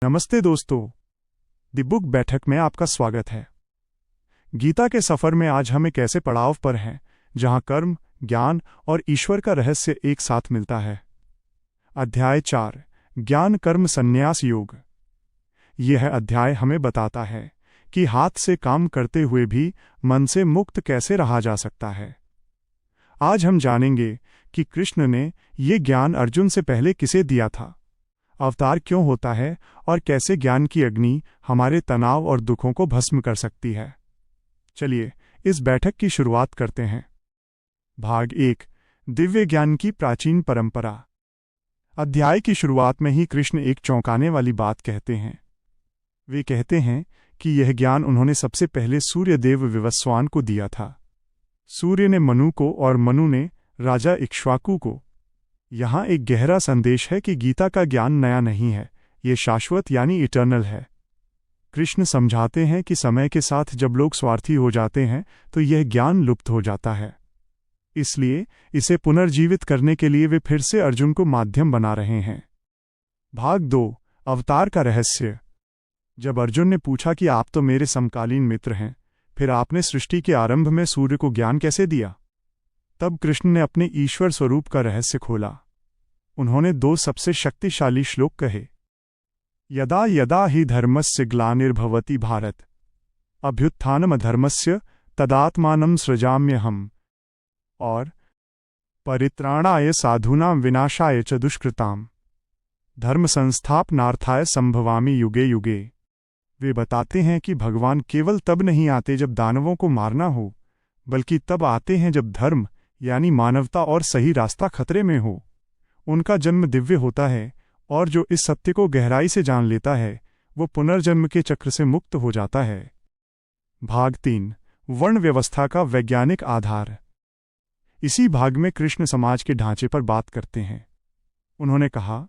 नमस्ते दोस्तों, the book बैठक में आपका स्वागत है। गीता के सफर में आज हम एक ऐसे पड़ाव पर हैं जहां कर्म, ज्ञान और ईश्वर का रहस्य एक साथ मिलता है। अध्याय 4, ज्ञान कर्म संन्यास योग। यह अध्याय हमें बताता है कि हाथ से काम करते हुए भी मन से मुक्त कैसे रहा जा सकता है। आज हम जानेंगे कि कृष्ण ने ये ज्ञान अर्जुन से पहले किसे दिया था, अवतार क्यों होता है और कैसे ज्ञान की अग्नि हमारे तनाव और दुखों को भस्म कर सकती है। चलिए इस बैठक की शुरुआत करते हैं। भाग 1, दिव्य ज्ञान की प्राचीन परंपरा। अध्याय की शुरुआत में ही कृष्ण एक चौंकाने वाली बात कहते हैं। वे कहते हैं कि यह ज्ञान उन्होंने सबसे पहले सूर्यदेव विवस्वान को दिया था। सूर्य ने मनु को और मनु ने राजा इक्ष्वाकु को। यहाँ एक गहरा संदेश है कि गीता का ज्ञान नया नहीं है, ये शाश्वत यानी इटर्नल है। कृष्ण समझाते हैं कि समय के साथ जब लोग स्वार्थी हो जाते हैं तो यह ज्ञान लुप्त हो जाता है। इसलिए इसे पुनर्जीवित करने के लिए वे फिर से अर्जुन को माध्यम बना रहे हैं। भाग 2, अवतार का रहस्य। जब अर्जुन ने पूछा कि आप तो मेरे समकालीन मित्र हैं, फिर आपने सृष्टि के आरंभ में सूर्य को ज्ञान कैसे दिया? तब कृष्ण ने अपने ईश्वर स्वरूप का रहस्य खोला। उन्होंने 2 सबसे शक्तिशाली श्लोक कहे। यदा यदा हि धर्मस्य ग्लानिर्भवति भारत, अभ्युत्थानमधर्मस्य तदात्मानं सृजाम्यहम्, और परित्राणाय साधूनां विनाशाय च दुष्कृताम्, धर्म संस्थापनार्थाय संभवामि युगे युगे। वे बताते हैं कि भगवान केवल तब नहीं आते जब दानवों को मारना हो, बल्कि तब आते हैं जब धर्म यानी मानवता और सही रास्ता खतरे में हो। उनका जन्म दिव्य होता है और जो इस सत्य को गहराई से जान लेता है वो पुनर्जन्म के चक्र से मुक्त हो जाता है। भाग 3, वर्ण व्यवस्था का वैज्ञानिक आधार। इसी भाग में कृष्ण समाज के ढांचे पर बात करते हैं। उन्होंने कहा,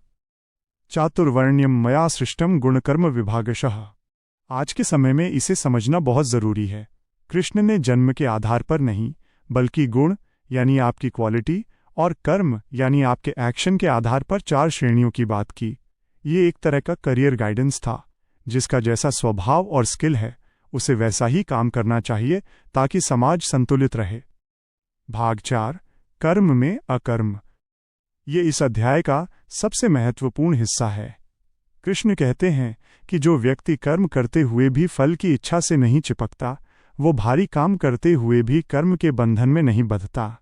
चातुर्वर्ण्यम मया सृष्टम गुणकर्म विभागशः। आज के समय में इसे समझना बहुत जरूरी है। कृष्ण ने जन्म के आधार पर नहीं, बल्कि गुण यानी आपकी क्वालिटी और कर्म यानी आपके एक्शन के आधार पर 4 श्रेणियों की बात की। ये एक तरह का करियर गाइडेंस था, जिसका जैसा स्वभाव और स्किल है उसे वैसा ही काम करना चाहिए ताकि समाज संतुलित रहे। भाग 4, कर्म में अकर्म। ये इस अध्याय का सबसे महत्वपूर्ण हिस्सा है। कृष्ण कहते हैं कि जो व्यक्ति कर्म करते हुए भी फल की इच्छा से नहीं चिपकता, वो भारी काम करते हुए भी कर्म के बंधन में नहीं बंधता।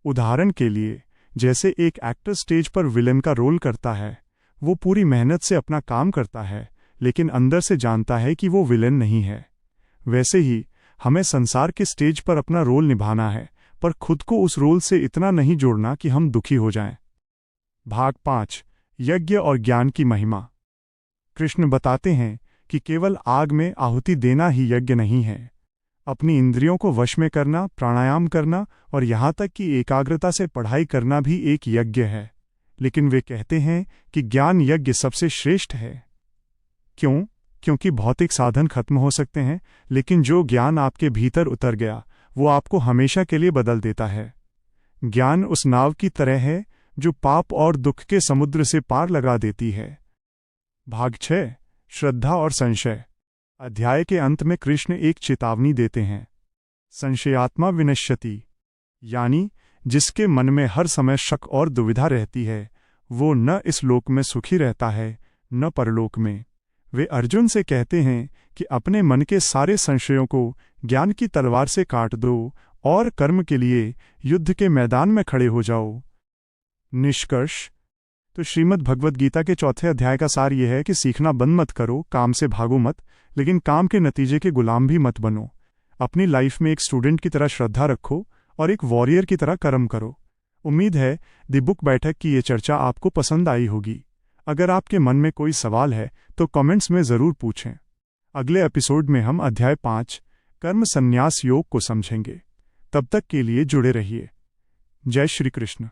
उदाहरण के लिए, जैसे एक एक्टर स्टेज पर विलेन का रोल करता है, वो पूरी मेहनत से अपना काम करता है लेकिन अंदर से जानता है कि वो विलेन नहीं है। वैसे ही हमें संसार के स्टेज पर अपना रोल निभाना है, पर खुद को उस रोल से इतना नहीं जोड़ना कि हम दुखी हो जाएं। भाग 5, यज्ञ और ज्ञान की महिमा। कृष्ण बताते हैं कि केवल आग में आहुति देना ही यज्ञ नहीं है। अपनी इंद्रियों को वश में करना, प्राणायाम करना और यहाँ तक कि एकाग्रता से पढ़ाई करना भी एक यज्ञ है। लेकिन वे कहते हैं कि ज्ञान यज्ञ सबसे श्रेष्ठ है। क्यों? क्योंकि भौतिक साधन खत्म हो सकते हैं, लेकिन जो ज्ञान आपके भीतर उतर गया वो आपको हमेशा के लिए बदल देता है। ज्ञान उस नाव की तरह है जो पाप और दुख के समुद्र से पार लगा देती है। भाग 6, श्रद्धा और संशय। अध्याय के अंत में कृष्ण एक चेतावनी देते हैं। संशयात्मा विनश्यति, यानी जिसके मन में हर समय शक और दुविधा रहती है वो न इस लोक में सुखी रहता है न परलोक में। वे अर्जुन से कहते हैं कि अपने मन के सारे संशयों को ज्ञान की तलवार से काट दो और कर्म के लिए युद्ध के मैदान में खड़े हो जाओ। निष्कर्ष तो श्रीमद् भगवद गीता के 4 अध्याय का सार यह है कि सीखना बंद मत करो, काम से भागो मत, लेकिन काम के नतीजे के गुलाम भी मत बनो। अपनी लाइफ में एक स्टूडेंट की तरह श्रद्धा रखो और एक वॉरियर की तरह कर्म करो। उम्मीद है द बुक बैठक की ये चर्चा आपको पसंद आई होगी। अगर आपके मन में कोई सवाल है तो कमेंट्स में ज़रूर पूछें। अगले एपिसोड में हम अध्याय 5, कर्म संन्यास योग को समझेंगे। तब तक के लिए जुड़े रहिए। जय श्री कृष्ण।